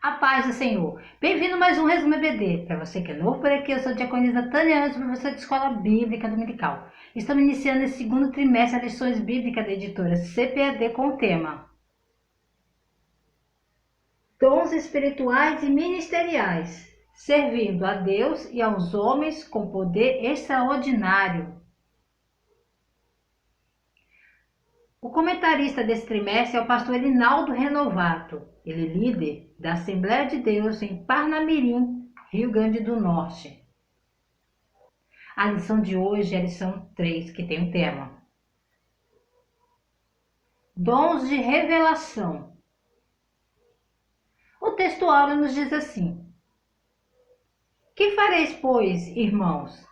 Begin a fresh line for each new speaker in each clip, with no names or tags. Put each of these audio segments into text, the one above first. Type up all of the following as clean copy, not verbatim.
A paz do Senhor. Bem-vindo a mais um Resumo EBD. Para você que é novo por aqui, eu sou a diaconisa Tânia Anjos, professora de Escola Bíblica Dominical. Estamos iniciando esse segundo trimestre as lições bíblicas da editora CPAD com o tema Dons espirituais e ministeriais, servindo a Deus e aos homens com poder extraordinário. O comentarista desse trimestre é o pastor Elinaldo Renovato. Ele é líder da Assembleia de Deus em Parnamirim, Rio Grande do Norte. A lição de hoje é a lição 3, que tem um tema: Dons de revelação. O texto áureo nos diz assim: Que fareis, pois, irmãos,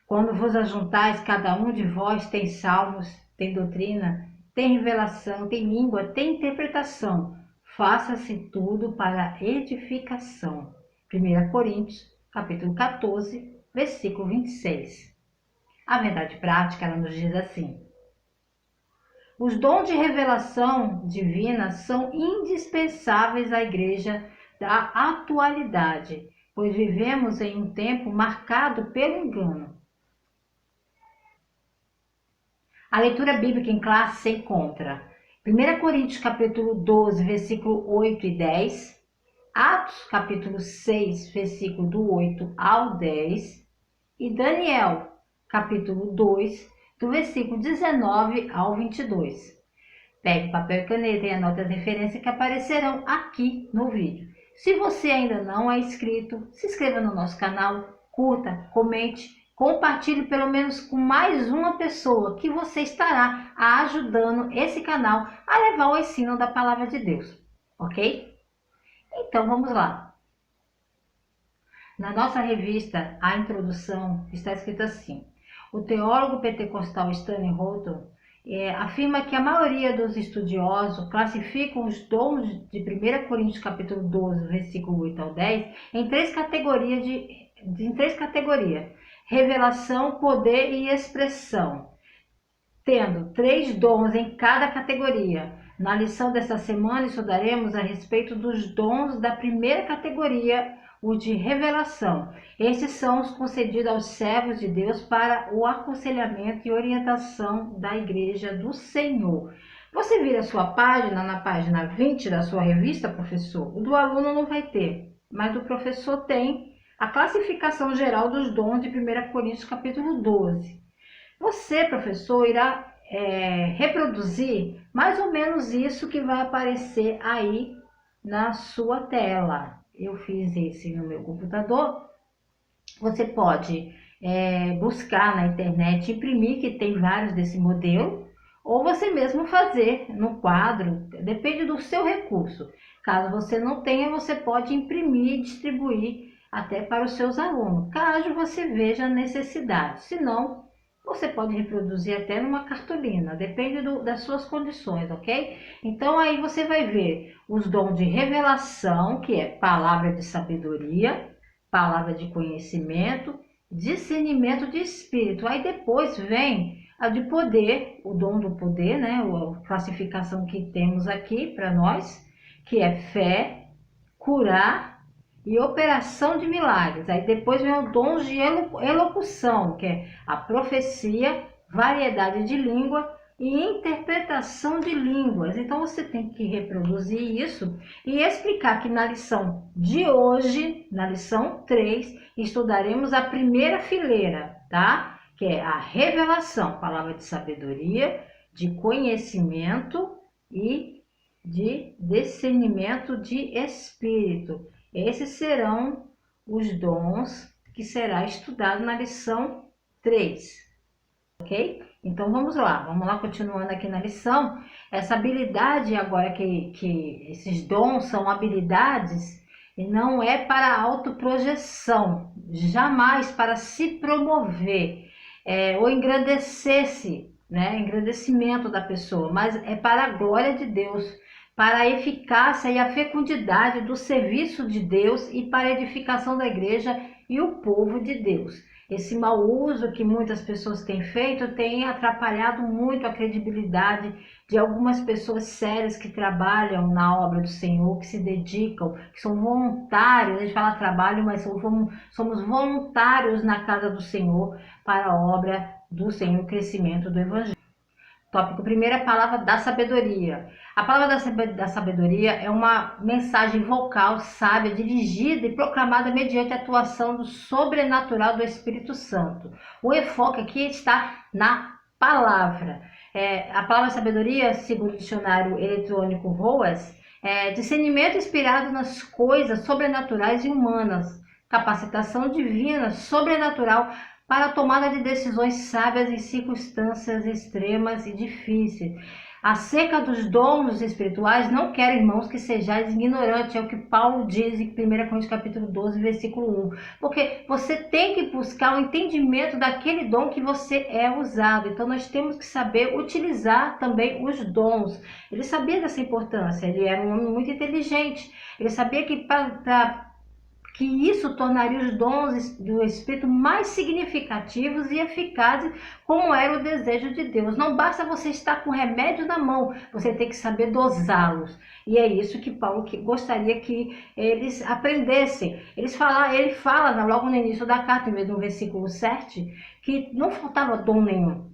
quando vos ajuntais, cada um de vós tem salmos, tem doutrina, tem revelação, tem língua, tem interpretação. Faça-se tudo para edificação. 1 Coríntios, capítulo 14, versículo 26. A verdade prática, ela nos diz assim: os dons de revelação divina são indispensáveis à igreja da atualidade, pois vivemos em um tempo marcado pelo engano. A leitura bíblica em classe se encontra 1 Coríntios capítulo 12, versículo 8 e 10, Atos capítulo 6, versículo do 8 ao 10 e Daniel capítulo 2, do versículo 19 ao 22. Pegue papel e caneta e anote as referências que aparecerão aqui no vídeo. Se você ainda não é inscrito, se inscreva no nosso canal, curta, comente, compartilhe pelo menos com mais uma pessoa que você estará ajudando esse canal a levar o ensino da palavra de Deus, ok? Então vamos lá. Na nossa revista, a introdução está escrito assim: o teólogo pentecostal Stanley Horton afirma que a maioria dos estudiosos classificam os dons de 1 Coríntios capítulo 12, versículo 8 ao 10, em três categorias: revelação, poder e expressão, tendo 3 dons em cada categoria. Na lição desta semana estudaremos a respeito dos dons da primeira categoria, o de revelação. Esses são os concedidos aos servos de Deus para o aconselhamento e orientação da igreja do Senhor. Você vira a sua página na página 20 da sua revista, professor? O do aluno não vai ter, mas o professor tem a classificação geral dos dons de 1 Coríntios capítulo 12. Você, professor, irá reproduzir mais ou menos isso que vai aparecer aí na sua tela. Eu fiz esse no meu computador. Você pode buscar na internet, imprimir, que tem vários desse modelo, ou você mesmo fazer no quadro, depende do seu recurso. Caso você não tenha, você pode imprimir e distribuir até para os seus alunos, caso você veja a necessidade. Se não, você pode reproduzir até numa cartolina, depende das suas condições, ok? Então aí você vai ver os dons de revelação, que é palavra de sabedoria, palavra de conhecimento, discernimento de espírito. Aí depois vem a de poder, o dom do poder, né? A classificação que temos aqui para nós, que é fé, curar e operação de milagres. Aí depois vem o dom de elocução, que é a profecia, variedade de língua e interpretação de línguas. Então você tem que reproduzir isso e explicar que na lição de hoje, na lição 3, estudaremos a primeira fileira, tá? Que é a revelação, palavra de sabedoria, de conhecimento e de discernimento de espírito. Esses serão os dons que será estudado na lição 3, ok? Então vamos lá continuando aqui na lição. Essa habilidade agora que esses dons são habilidades e não é para autoprojeção, jamais para se promover ou engrandecer-se, né? Engrandecimento da pessoa, mas é para a glória de Deus, para a eficácia e a fecundidade do serviço de Deus e para a edificação da igreja e o povo de Deus. Esse mau uso que muitas pessoas têm feito tem atrapalhado muito a credibilidade de algumas pessoas sérias que trabalham na obra do Senhor, que se dedicam, que são voluntários. A gente fala trabalho, mas somos voluntários na casa do Senhor para a obra do Senhor, o crescimento do Evangelho. Tópico primeiro, a palavra da sabedoria. A palavra da sabedoria é uma mensagem vocal, sábia, dirigida e proclamada mediante a atuação do sobrenatural do Espírito Santo. O enfoque aqui está na palavra. A palavra sabedoria, segundo o dicionário eletrônico ROAS, é discernimento inspirado nas coisas sobrenaturais e humanas, capacitação divina, sobrenatural, para a tomada de decisões sábias em circunstâncias extremas e difíceis. Acerca dos dons espirituais, não quero, irmãos, que sejais ignorantes, é o que Paulo diz em 1 Coríntios capítulo 12, versículo 1. Porque você tem que buscar o entendimento daquele dom que você é usado. Então nós temos que saber utilizar também os dons. Ele sabia dessa importância, ele era um homem muito inteligente. Ele sabia que que isso tornaria os dons do Espírito mais significativos e eficazes, como era o desejo de Deus. Não basta você estar com remédio na mão, você tem que saber dosá-los. E é isso que Paulo gostaria que eles aprendessem. Ele fala logo no início da carta, no versículo 7, que não faltava dom nenhum,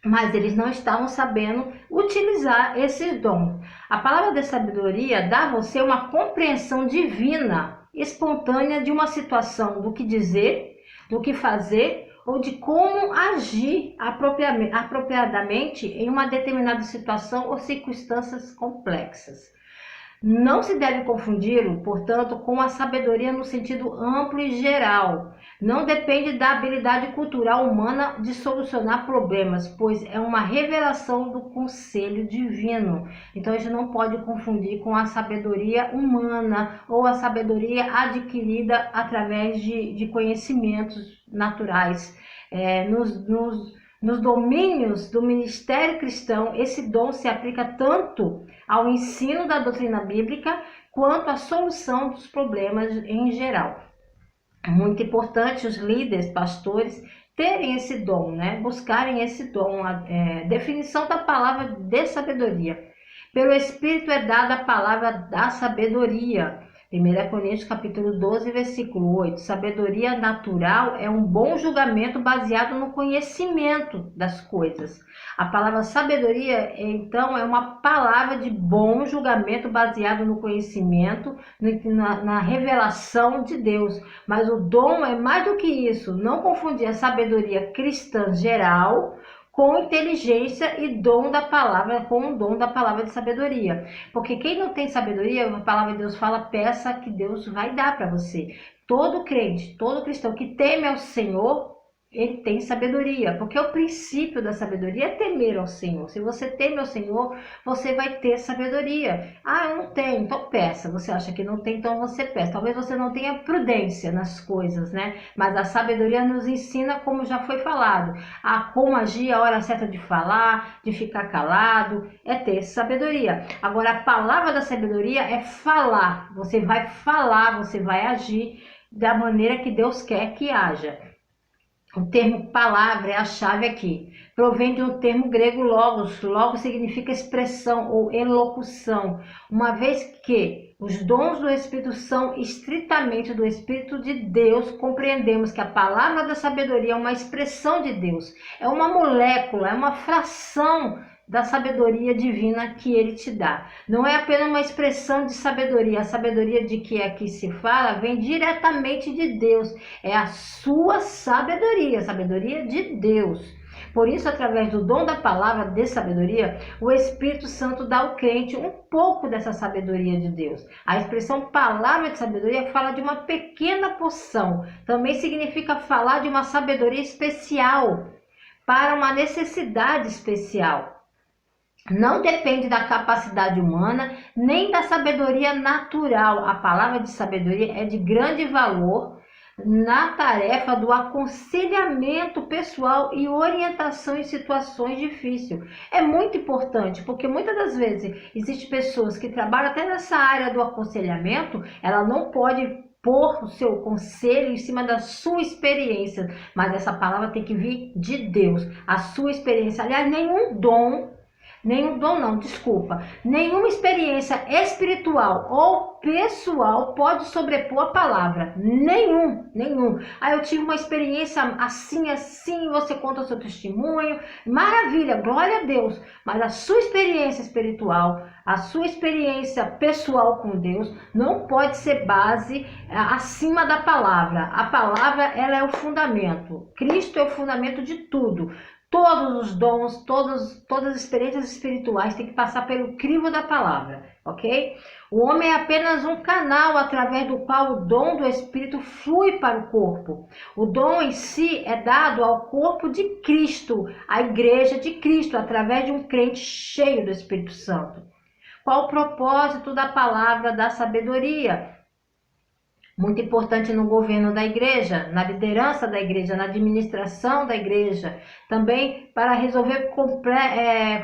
mas eles não estavam sabendo utilizar esses dons. A palavra da sabedoria dá a você uma compreensão divina, espontânea, de uma situação, do que dizer, do que fazer ou de como agir apropriadamente em uma determinada situação ou circunstâncias complexas. Não se deve confundi-lo, portanto, com a sabedoria no sentido amplo e geral. Não depende da habilidade cultural humana de solucionar problemas, pois é uma revelação do conselho divino. Então a gente não pode confundir com a sabedoria humana ou a sabedoria adquirida através de conhecimentos naturais. Nos domínios do ministério cristão, esse dom se aplica tanto ao ensino da doutrina bíblica quanto à solução dos problemas em geral. É muito importante os líderes, pastores, terem esse dom, né? Buscarem esse dom. Definição da palavra de sabedoria. Pelo Espírito é dada a palavra da sabedoria. 1 Coríntios capítulo 12, versículo 8. Sabedoria natural é um bom julgamento baseado no conhecimento das coisas. A palavra sabedoria, então, é uma palavra de bom julgamento baseado no conhecimento, na revelação de Deus. Mas o dom é mais do que isso. Não confundir a sabedoria cristã geral com inteligência e dom da palavra, com o dom da palavra de sabedoria. Porque quem não tem sabedoria, a palavra de Deus fala, peça que Deus vai dar para você. Todo crente, todo cristão que teme ao Senhor, ele tem sabedoria, porque o princípio da sabedoria é temer ao Senhor. Se você teme ao Senhor, você vai ter sabedoria. Eu não tenho, então peça. Você acha que não tem, então você peça. Talvez você não tenha prudência nas coisas, né? Mas a sabedoria nos ensina, como já foi falado, a como agir, a hora certa de falar, de ficar calado, é ter sabedoria. Agora, a palavra da sabedoria é falar. Você vai falar, você vai agir da maneira que Deus quer que haja. O termo palavra é a chave aqui. Provém de um termo grego logos. Logos significa expressão ou elocução. Uma vez que os dons do Espírito são estritamente do Espírito de Deus, compreendemos que a palavra da sabedoria é uma expressão de Deus. É uma molécula, é uma fração da sabedoria divina que ele te dá. Não é apenas uma expressão de sabedoria. A sabedoria de que aqui se fala vem diretamente de Deus. É a sua sabedoria, a sabedoria de Deus. Por isso, através do dom da palavra de sabedoria, o Espírito Santo dá ao crente um pouco dessa sabedoria de Deus. A expressão palavra de sabedoria fala de uma pequena porção. Também significa falar de uma sabedoria especial, para uma necessidade especial. Não depende da capacidade humana, nem da sabedoria natural. A palavra de sabedoria é de grande valor na tarefa do aconselhamento pessoal e orientação em situações difíceis. É muito importante, porque muitas das vezes existem pessoas que trabalham até nessa área do aconselhamento, ela não pode impor o seu conselho em cima da sua experiência, mas essa palavra tem que vir de Deus, a sua experiência. Aliás, nenhum dom não, desculpa, nenhuma experiência espiritual ou pessoal pode sobrepor a palavra, nenhum. Aí eu tive uma experiência assim, você conta o seu testemunho, maravilha, glória a Deus, mas a sua experiência espiritual, a sua experiência pessoal com Deus não pode ser base acima da palavra. A palavra, ela é o fundamento, Cristo é o fundamento de tudo. Todos os dons, todas as experiências espirituais têm que passar pelo crivo da palavra, ok? O homem é apenas um canal através do qual o dom do Espírito flui para o corpo. O dom em si é dado ao corpo de Cristo, à igreja de Cristo, através de um crente cheio do Espírito Santo. Qual o propósito da palavra da sabedoria? Muito importante no governo da igreja, na liderança da igreja, na administração da igreja, também para resolver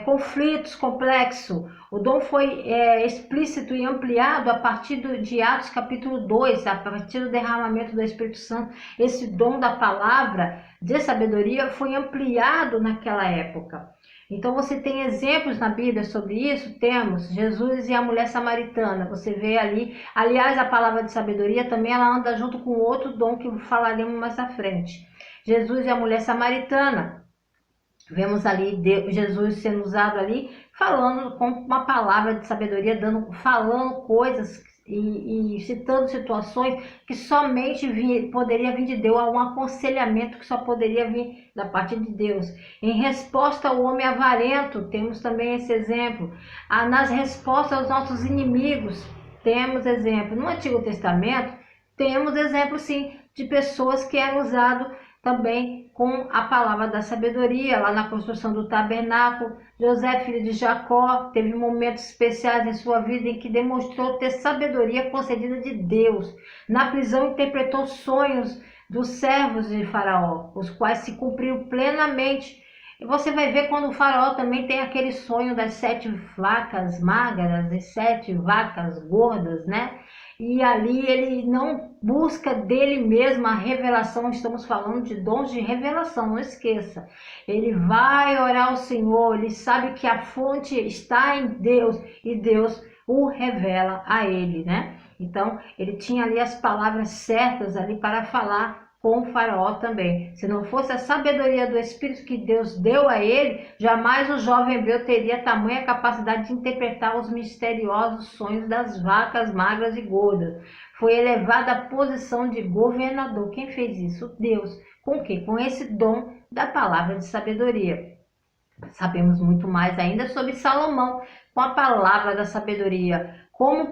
conflitos complexos. O dom foi explícito e ampliado a partir de Atos capítulo 2, a partir do derramamento do Espírito Santo. Esse dom da palavra de sabedoria foi ampliado naquela época. Então você tem exemplos na Bíblia sobre isso, temos Jesus e a mulher samaritana, você vê ali, aliás a palavra de sabedoria também ela anda junto com outro dom que falaremos mais à frente. Jesus e a mulher samaritana, vemos ali Jesus sendo usado ali, falando com uma palavra de sabedoria, falando coisas e citando situações que somente poderia vir de Deus, um aconselhamento que só poderia vir da parte de Deus. Em resposta ao homem avarento, temos também esse exemplo. Nas respostas aos nossos inimigos, temos exemplo. No Antigo Testamento, temos exemplo sim de pessoas que eram usadas também com a palavra da sabedoria, lá na construção do tabernáculo. José, filho de Jacó, teve momentos especiais em sua vida em que demonstrou ter sabedoria concedida de Deus. Na prisão interpretou sonhos dos servos de Faraó, os quais se cumpriram plenamente. E você vai ver quando o Faraó também tem aquele sonho das 7 vacas magras e 7 vacas gordas, né? E ali ele não busca dele mesmo a revelação, estamos falando de dons de revelação, não esqueça. Ele vai orar ao Senhor, ele sabe que a fonte está em Deus e Deus o revela a ele, né? Então ele tinha ali as palavras certas ali para falar com o Faraó também. Se não fosse a sabedoria do Espírito que Deus deu a ele, jamais o jovem hebreu teria tamanha capacidade de interpretar os misteriosos sonhos das vacas magras e gordas. Foi elevado à posição de governador. Quem fez isso? Deus. Com o quê? Com esse dom da palavra de sabedoria. Sabemos muito mais ainda sobre Salomão, com a palavra da sabedoria. Como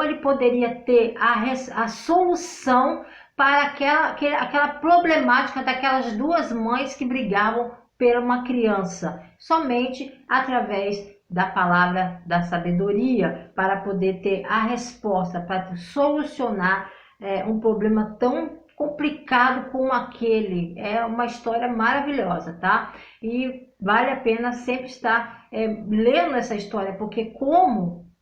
ele poderia ter a solução para aquela problemática daquelas duas mães que brigavam por uma criança, somente através da palavra da sabedoria, para poder ter a resposta, para solucionar um problema tão complicado como aquele. É uma história maravilhosa, tá? E vale a pena sempre estar lendo essa história, porque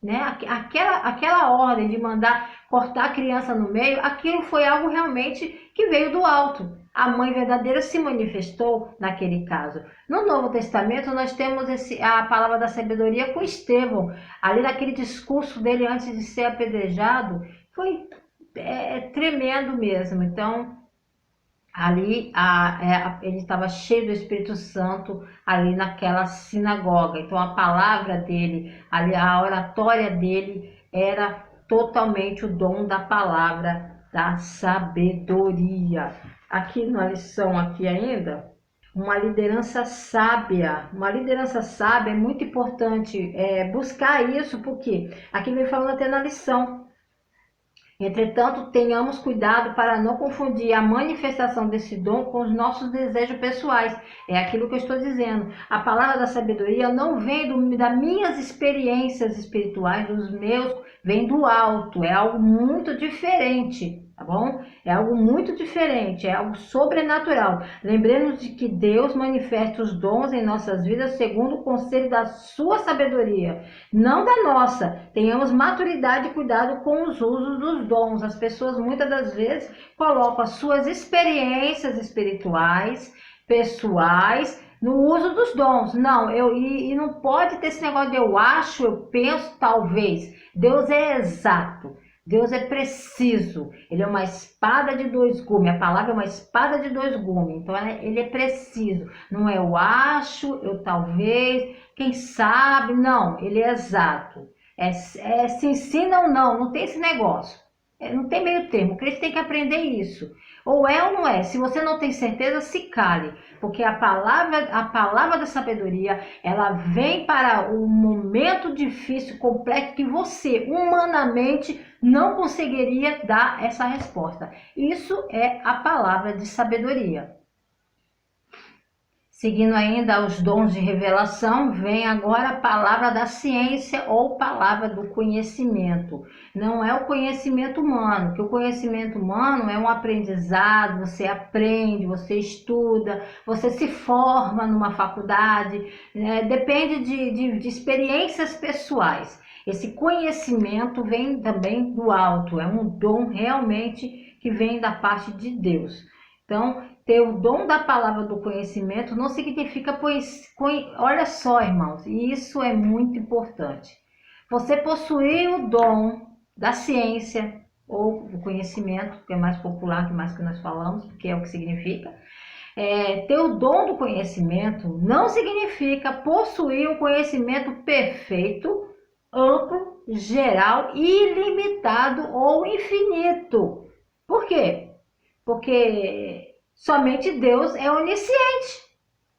né? Aquela ordem de mandar cortar a criança no meio, aquilo foi algo realmente que veio do alto. A mãe verdadeira se manifestou naquele caso. No Novo Testamento nós temos a palavra da sabedoria com Estevão. Ali naquele discurso dele antes de ser apedrejado, foi tremendo mesmo. Então ali ele estava cheio do Espírito Santo ali naquela sinagoga. Então a palavra dele, ali a oratória dele era totalmente o dom da palavra da sabedoria. Aqui na lição aqui ainda, uma liderança sábia. Uma liderança sábia é muito importante buscar isso, porque aqui vem falando até na lição. Entretanto, tenhamos cuidado para não confundir a manifestação desse dom com os nossos desejos pessoais. É aquilo que eu estou dizendo. A palavra da sabedoria não vem das minhas experiências espirituais, dos meus, vem do alto. É algo muito diferente. tá bom? É algo muito diferente, é algo sobrenatural. Lembremos de que Deus manifesta os dons em nossas vidas segundo o conselho da sua sabedoria, não da nossa. Tenhamos maturidade e cuidado com os usos dos dons. As pessoas muitas das vezes colocam as suas experiências espirituais, pessoais, no uso dos dons. Não, e não pode ter esse negócio de eu acho, eu penso, talvez. Deus é exato. Deus é preciso, ele é uma espada de dois gumes, a palavra é uma espada de dois gumes, então ele é preciso, não é eu acho, eu talvez, quem sabe, não, ele é exato, se ensina ou não, não tem esse negócio, não tem meio termo, o crente tem que aprender isso, ou não é, se você não tem certeza, se cale, porque a palavra da sabedoria, ela vem para o momento difícil, complexo, que você, humanamente, não conseguiria dar essa resposta. Isso é a palavra de sabedoria. Seguindo ainda os dons de revelação, vem agora a palavra da ciência ou palavra do conhecimento. Não é o conhecimento humano, que o conhecimento humano é um aprendizado, você aprende, você estuda, você se forma numa faculdade, depende de experiências pessoais. Esse conhecimento vem também do alto, é um dom realmente que vem da parte de Deus. Então, ter o dom da palavra do conhecimento não significa, olha só, irmãos, e isso é muito importante. Você possuir o dom da ciência ou do conhecimento, que é mais popular, que mais que nós falamos, porque é o que significa. Ter o dom do conhecimento não significa possuir um conhecimento perfeito, amplo, geral, ilimitado ou infinito. Por quê? Porque somente Deus é onisciente.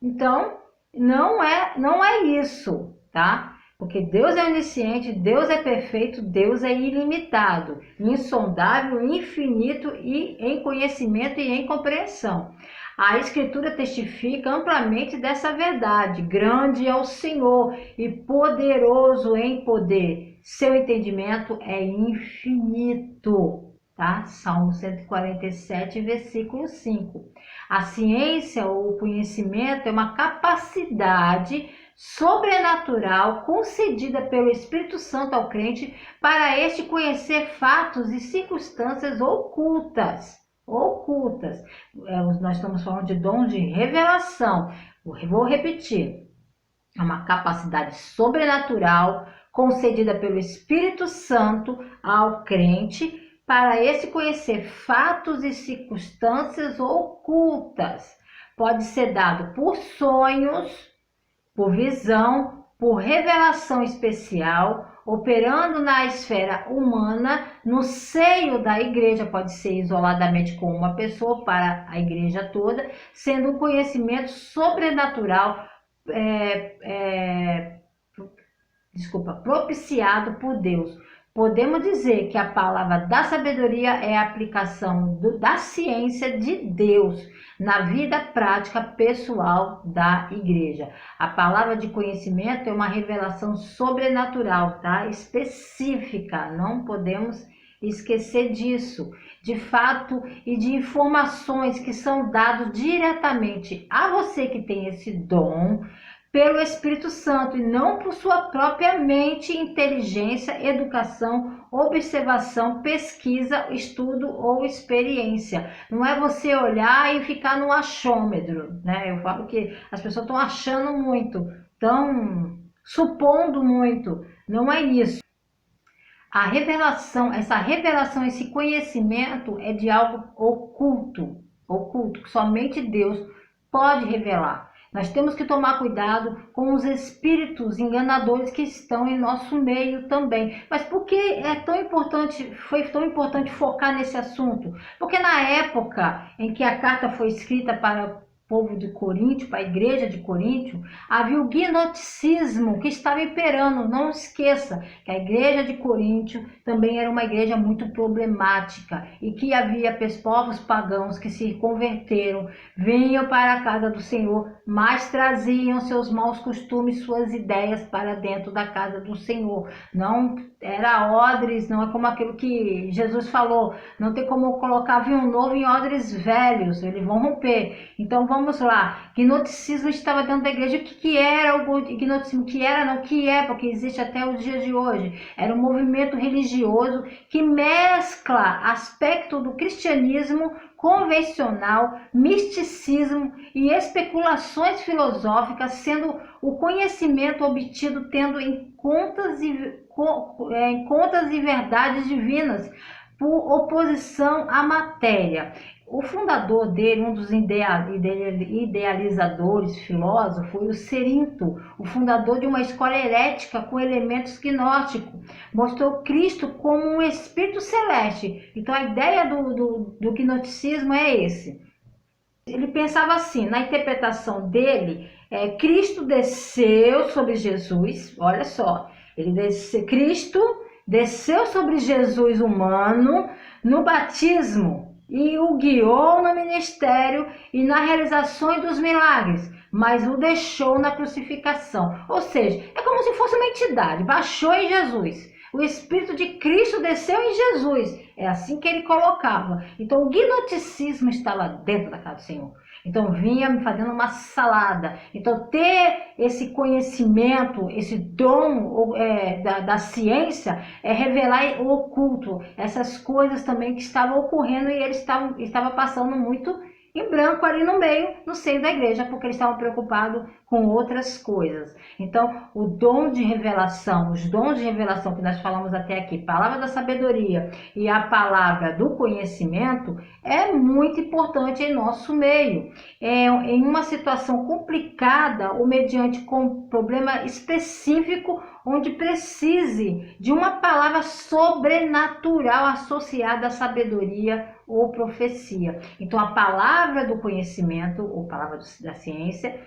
Então, não é isso, tá? Porque Deus é onisciente, Deus é perfeito, Deus é ilimitado, insondável, infinito e em conhecimento e em compreensão. A Escritura testifica amplamente dessa verdade. Grande é o Senhor e poderoso em poder. Seu entendimento é infinito. Tá? Salmo 147, versículo 5. A ciência ou o conhecimento é uma capacidade sobrenatural concedida pelo Espírito Santo ao crente para este conhecer fatos e circunstâncias ocultas. Nós estamos falando de dom de revelação. Vou repetir. É uma capacidade sobrenatural concedida pelo Espírito Santo ao crente para esse conhecer fatos e circunstâncias ocultas. Pode ser dado por sonhos, por visão, por revelação especial, operando na esfera humana, no seio da igreja, pode ser isoladamente com uma pessoa para a igreja toda, sendo um conhecimento sobrenatural, propiciado por Deus. Podemos dizer que a palavra da sabedoria é a aplicação da ciência de Deus na vida prática pessoal da igreja. A palavra de conhecimento é uma revelação sobrenatural, tá? Específica, não podemos esquecer disso. De fato e de informações que são dadas diretamente a você que tem esse dom, pelo Espírito Santo e não por sua própria mente, inteligência, educação, observação, pesquisa, estudo ou experiência. Não é você olhar e ficar no achômetro, né? Eu falo que as pessoas estão achando muito, estão supondo muito. Não é isso. Essa revelação, esse conhecimento é de algo oculto, que somente Deus pode revelar. Nós temos que tomar cuidado com os espíritos enganadores que estão em nosso meio também. Mas por que foi tão importante focar nesse assunto? Porque na época em que a carta foi escrita para povo de Coríntio, para a igreja de Coríntio, havia o gnosticismo que estava imperando. Não esqueça que a igreja de Coríntio também era uma igreja muito problemática e que havia povos pagãos que se converteram, vinham para a casa do Senhor, mas traziam seus maus costumes, suas ideias para dentro da casa do Senhor. Não era odres, não é como aquilo que Jesus falou, não tem como colocar vinho novo em odres velhos, eles vão romper. Então vamos lá, gnosticismo estava dentro da igreja. O que era o gnosticismo? Que é, porque existe até os dias de hoje. Era um movimento religioso que mescla aspecto do cristianismo convencional, misticismo e especulações filosóficas, sendo o conhecimento obtido tendo em contas e verdades divinas, por oposição à matéria. O fundador dele, um dos idealizadores, filósofo, foi o Cerinto, o fundador de uma escola herética com elementos gnósticos. Mostrou Cristo como um espírito celeste. Então a ideia do gnosticismo é esse. Ele pensava assim, na interpretação dele, Cristo desceu sobre Jesus, olha só, Cristo desceu sobre Jesus humano no batismo e o guiou no ministério e na realização dos milagres, mas o deixou na crucificação. Ou seja, é como se fosse uma entidade, baixou em Jesus. O Espírito de Cristo desceu em Jesus. É assim que ele colocava. Então o gnosticismo estava dentro da casa do Senhor. Então vinha me fazendo uma salada. Então ter esse conhecimento, esse dom da ciência é revelar o oculto. Essas coisas também que estavam ocorrendo e eles estavam passando muito em branco ali no meio, no seio da igreja, porque eles estavam preocupados com outras coisas. Então, o dom de revelação, os dons de revelação que nós falamos até aqui, palavra da sabedoria e a palavra do conhecimento, é muito importante em nosso meio. Em uma situação complicada ou mediante com problema específico, onde precise de uma palavra sobrenatural associada à sabedoria ou profecia. Então, a palavra do conhecimento, ou palavra da ciência,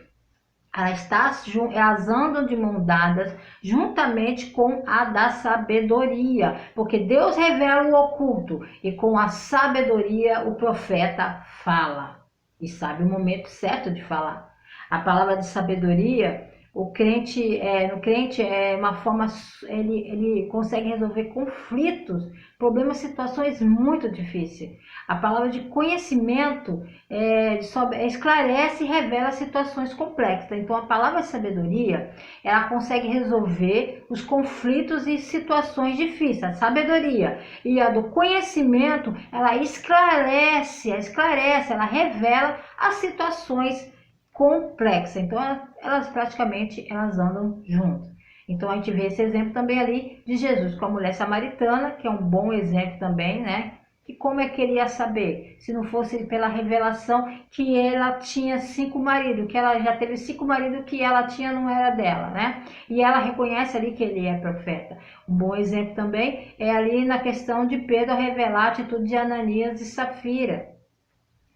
elas andam de mão dadas juntamente com a da sabedoria, porque Deus revela o oculto e com a sabedoria o profeta fala e sabe o momento certo de falar. A palavra de sabedoria, no crente é uma forma, ele consegue resolver conflitos, problemas, situações muito difíceis. A palavra de conhecimento esclarece e revela situações complexas. Então a palavra de sabedoria, ela consegue resolver os conflitos e situações difíceis. A sabedoria e a do conhecimento, ela esclarece, ela revela as situações complexa. Então elas andam juntas. Então a gente vê esse exemplo também ali de Jesus com a mulher samaritana, que é um bom exemplo também, né? Que como é que ele ia saber, se não fosse pela revelação, que ela tinha 5 maridos, que ela já teve 5 maridos, que ela tinha não era dela, né? E ela reconhece ali que ele é profeta. Um bom exemplo também é ali na questão de Pedro revelar a atitude de Ananias e Safira.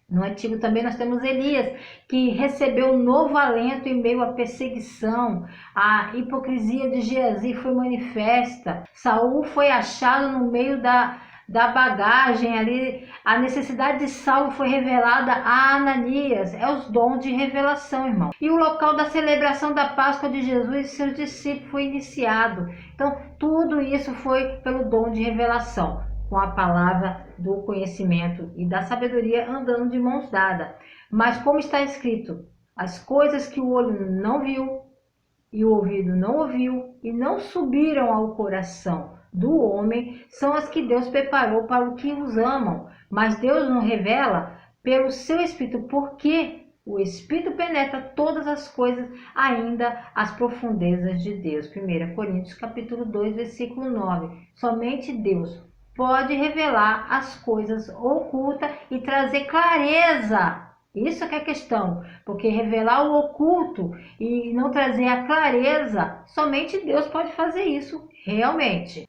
No Antigo também nós temos Elias, que recebeu um novo alento em meio à perseguição. A hipocrisia de Geazi foi manifesta. Saul foi achado no meio da bagagem ali. A necessidade de Saulo foi revelada a Ananias. É os dons de revelação, irmão. E o local da celebração da Páscoa de Jesus e seus discípulos foi iniciado. Então, tudo isso foi pelo dom de revelação, com a palavra do conhecimento e da sabedoria andando de mãos dadas. Mas como está escrito, as coisas que o olho não viu e o ouvido não ouviu e não subiram ao coração do homem, são as que Deus preparou para os que os amam. Mas Deus não revela pelo seu Espírito, porque o Espírito penetra todas as coisas, ainda as profundezas de Deus. 1 Coríntios capítulo 2, versículo 9. Somente Deus pode revelar as coisas ocultas e trazer clareza. Isso que é a questão, porque revelar o oculto e não trazer a clareza, somente Deus pode fazer isso realmente.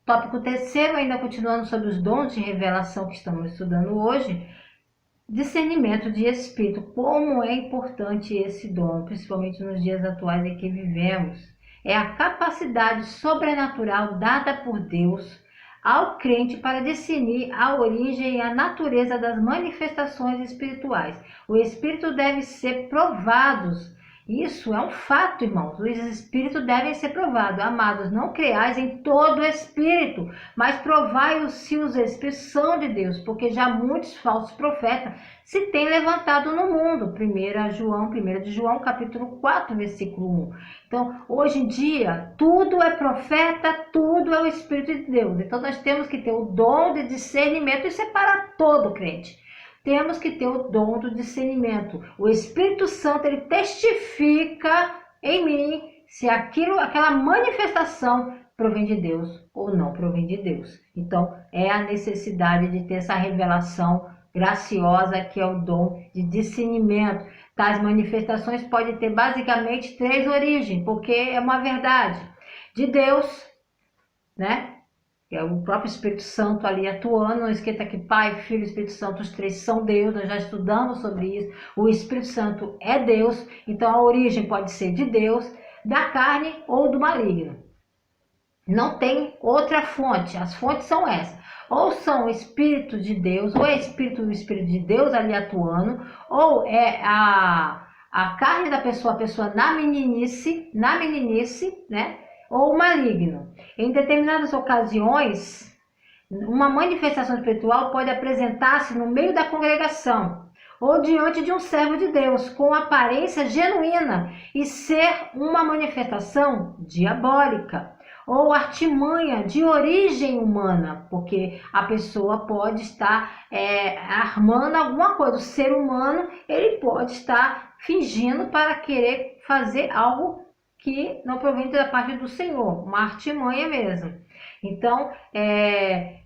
Tópico terceiro, ainda continuando sobre os dons de revelação que estamos estudando hoje, Discernimento de espírito. Como é importante esse dom, principalmente nos dias atuais em que vivemos. É a capacidade sobrenatural dada por Deus ao crente para discernir a origem e a natureza das manifestações espirituais. O espírito deve ser provados. Isso é um fato, irmãos. Os espíritos devem ser provados. Amados, não creiais em todo espírito, mas provai-os se os espíritos são de Deus, porque já muitos falsos profetas se têm levantado no mundo. 1 de João, capítulo 4, versículo 1. Então, hoje em dia, tudo é profeta, tudo é o Espírito de Deus. Então, nós temos que ter o dom de discernimento. Isso é para todo crente. Temos que ter o dom do discernimento. O Espírito Santo, ele testifica em mim se aquela manifestação provém de Deus ou não provém de Deus. Então, é a necessidade de ter essa revelação graciosa, que é o dom de discernimento. Tais manifestações podem ter basicamente 3 origens, porque é uma verdade de Deus, né? É o próprio Espírito Santo ali atuando. Não esquenta que Pai, Filho e Espírito Santo, os 3 são Deus. Nós já estudamos sobre isso. O Espírito Santo é Deus, então a origem pode ser de Deus, da carne ou do maligno. Não tem outra fonte. As fontes são essas. Ou são Espírito de Deus, ou é Espírito de Deus ali atuando, ou é a carne da pessoa, a pessoa na meninice, né? Ou o maligno. Em determinadas ocasiões, uma manifestação espiritual pode apresentar-se no meio da congregação ou diante de um servo de Deus com aparência genuína e ser uma manifestação diabólica ou artimanha de origem humana, porque a pessoa pode estar armando alguma coisa. O ser humano, ele pode estar fingindo para querer fazer algo que não provém da parte do Senhor, uma artimanha mesmo. Então,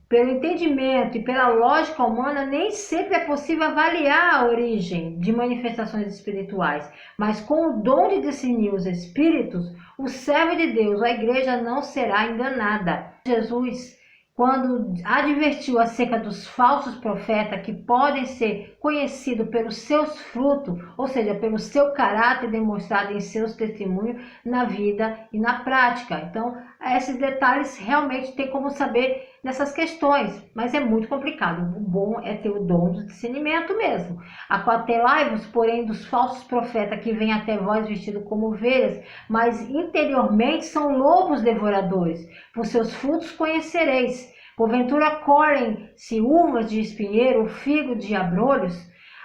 pelo entendimento e pela lógica humana, nem sempre é possível avaliar a origem de manifestações espirituais, mas com o dom de discernir os espíritos, o servo de Deus, a igreja, não será enganada. Jesus, quando advertiu acerca dos falsos profetas que podem ser conhecidos pelos seus frutos, ou seja, pelo seu caráter demonstrado em seus testemunhos na vida e na prática. Então, esses detalhes realmente tem como saber nessas questões, mas é muito complicado. O bom é ter o dom do discernimento mesmo. Aquatelai-vos, porém, dos falsos profetas que vêm até vós vestidos como ovelhas, mas interiormente são lobos devoradores. Por seus frutos conhecereis. Porventura colhem-se uvas de espinheiro, figo de abrolhos?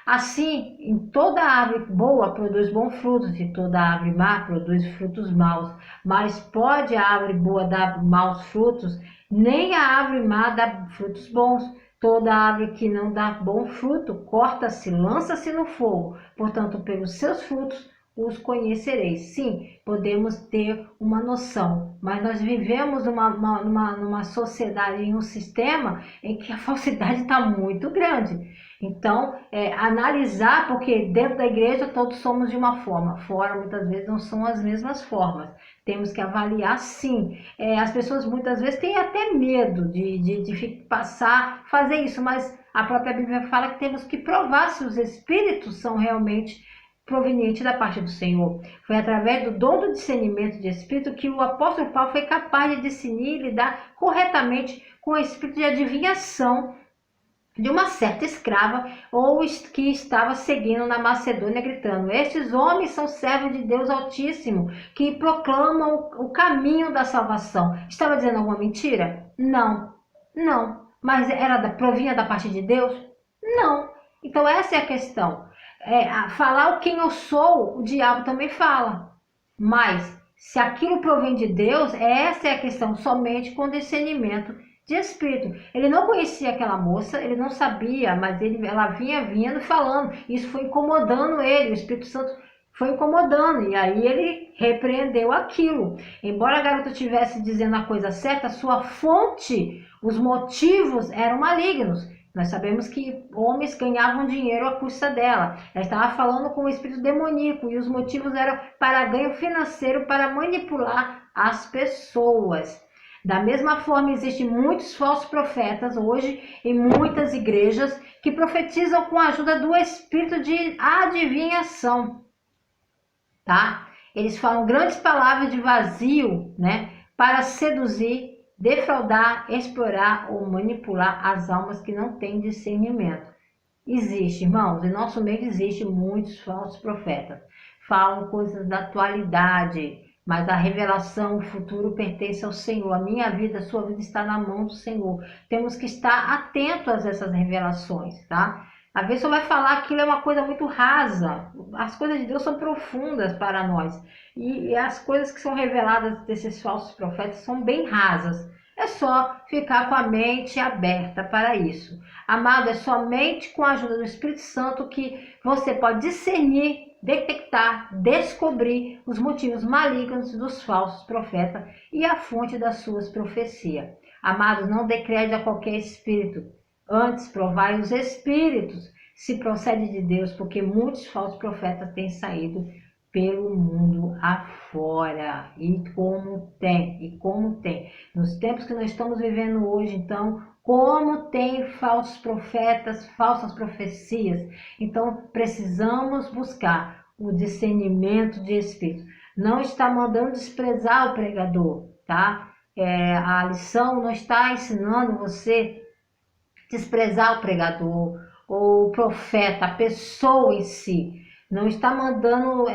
Assim, em toda árvore boa produz bons frutos, e toda árvore má produz frutos maus. Mas pode a árvore boa dar maus frutos? Nem a árvore má dá frutos bons. Toda árvore que não dá bom fruto, corta-se, lança-se no fogo. Portanto, pelos seus frutos os conhecereis. Sim, podemos ter uma noção, mas nós vivemos numa sociedade, em um sistema em que a falsidade está muito grande. Então, analisar, porque dentro da igreja todos somos de uma forma, fora muitas vezes não são as mesmas formas. Temos que avaliar, sim. As pessoas muitas vezes têm até medo de fazer isso, mas a própria Bíblia fala que temos que provar se os espíritos são realmente provenientes da parte do Senhor. Foi através do dom do discernimento de espírito que o apóstolo Paulo foi capaz de discernir e lidar corretamente com o espírito de adivinhação de uma certa escrava ou que estava seguindo na Macedônia, gritando: estes homens são servos de Deus Altíssimo, que proclamam o caminho da salvação. Estava dizendo alguma mentira? Não. Mas provinha da parte de Deus? Não. Então essa é a questão. Falar o quem eu sou, o diabo também fala. Mas se aquilo provém de Deus, essa é a questão, somente com discernimento de espírito. Ele não conhecia aquela moça, ele não sabia, mas ela vinha vindo falando. Isso foi incomodando ele, o Espírito Santo foi incomodando, e aí ele repreendeu aquilo. Embora a garota estivesse dizendo a coisa certa, sua fonte, os motivos eram malignos. Nós sabemos que homens ganhavam dinheiro à custa dela. Ela estava falando com o espírito demoníaco e os motivos eram para ganho financeiro, para manipular as pessoas. Da mesma forma, existem muitos falsos profetas hoje em muitas igrejas que profetizam com a ajuda do espírito de adivinhação, tá? Eles falam grandes palavras de vazio, né, para seduzir, defraudar, explorar ou manipular as almas que não têm discernimento. Existe, irmãos, em nosso meio existe muitos falsos profetas. Falam coisas da atualidade, mas a revelação, o futuro pertence ao Senhor. A minha vida, a sua vida está na mão do Senhor. Temos que estar atentos a essas revelações, tá? Às vezes você vai falar que aquilo é uma coisa muito rasa. As coisas de Deus são profundas para nós. E as coisas que são reveladas desses falsos profetas são bem rasas. É só ficar com a mente aberta para isso. Amado, é somente com a ajuda do Espírito Santo que você pode discernir, detectar, descobrir os motivos malignos dos falsos profetas e a fonte das suas profecias. Amados, não dê crédito a qualquer espírito. Antes, provai os espíritos se procede de Deus, porque muitos falsos profetas têm saído pelo mundo afora. E como tem. Nos tempos que nós estamos vivendo hoje, então, como tem falsos profetas, falsas profecias. Então, precisamos buscar o discernimento de espírito. Não está mandando desprezar o pregador, tá? A lição não está ensinando você desprezar o pregador ou o profeta, a pessoa em si. Não está mandando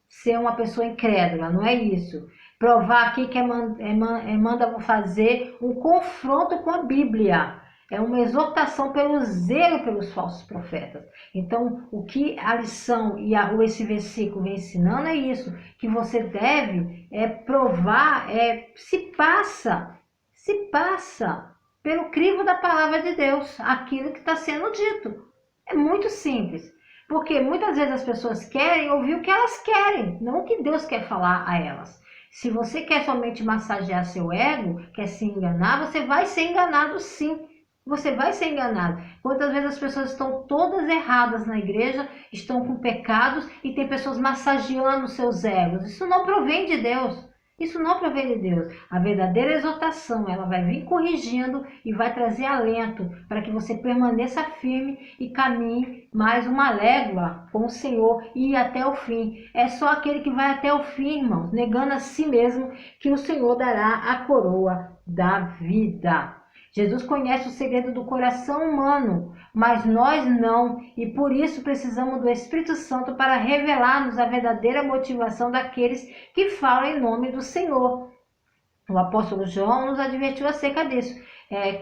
ser uma pessoa incrédula, não é isso. Provar aqui que manda fazer um confronto com a Bíblia. É uma exortação pelo zelo pelos falsos profetas. Então, o que a lição e esse versículo vem ensinando é isso, que você deve provar, se passa pelo crivo da palavra de Deus, aquilo que está sendo dito. É muito simples, porque muitas vezes as pessoas querem ouvir o que elas querem, não o que Deus quer falar a elas. Se você quer somente massagear seu ego, quer se enganar, você vai ser enganado sim. Você vai ser enganado. Quantas vezes as pessoas estão todas erradas na igreja, estão com pecados e tem pessoas massageando seus egos. Isso não provém de Deus. Isso não provém de Deus. A verdadeira exortação, ela vai vir corrigindo e vai trazer alento para que você permaneça firme e caminhe mais uma légua com o Senhor e ir até o fim. É só aquele que vai até o fim, irmãos, negando a si mesmo, que o Senhor dará a coroa da vida. Jesus conhece o segredo do coração humano, mas nós não, e por isso precisamos do Espírito Santo para revelar-nos a verdadeira motivação daqueles que falam em nome do Senhor. O apóstolo João nos advertiu acerca disso,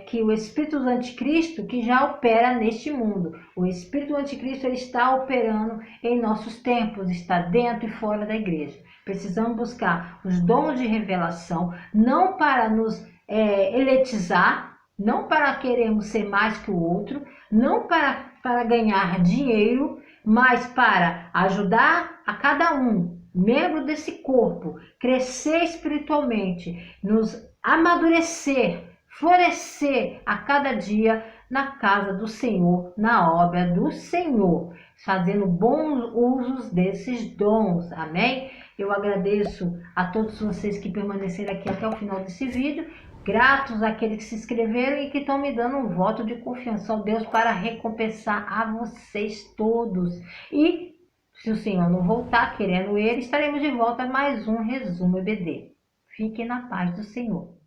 que o espírito do anticristo que já opera neste mundo. O espírito do anticristo ele está operando em nossos tempos, está dentro e fora da igreja. Precisamos buscar os dons de revelação, não para nos eletizar, não para querermos ser mais que o outro, não para ganhar dinheiro, mas para ajudar a cada um, membro desse corpo, crescer espiritualmente, nos amadurecer, florescer a cada dia na casa do Senhor, na obra do Senhor, fazendo bons usos desses dons, amém? Eu agradeço a todos vocês que permaneceram aqui até o final desse vídeo, gratos àqueles que se inscreveram e que estão me dando um voto de confiança ao Deus para recompensar a vocês todos. E se o Senhor não voltar, querendo Ele, estaremos de volta a mais um Resumo EBD. Fiquem na paz do Senhor.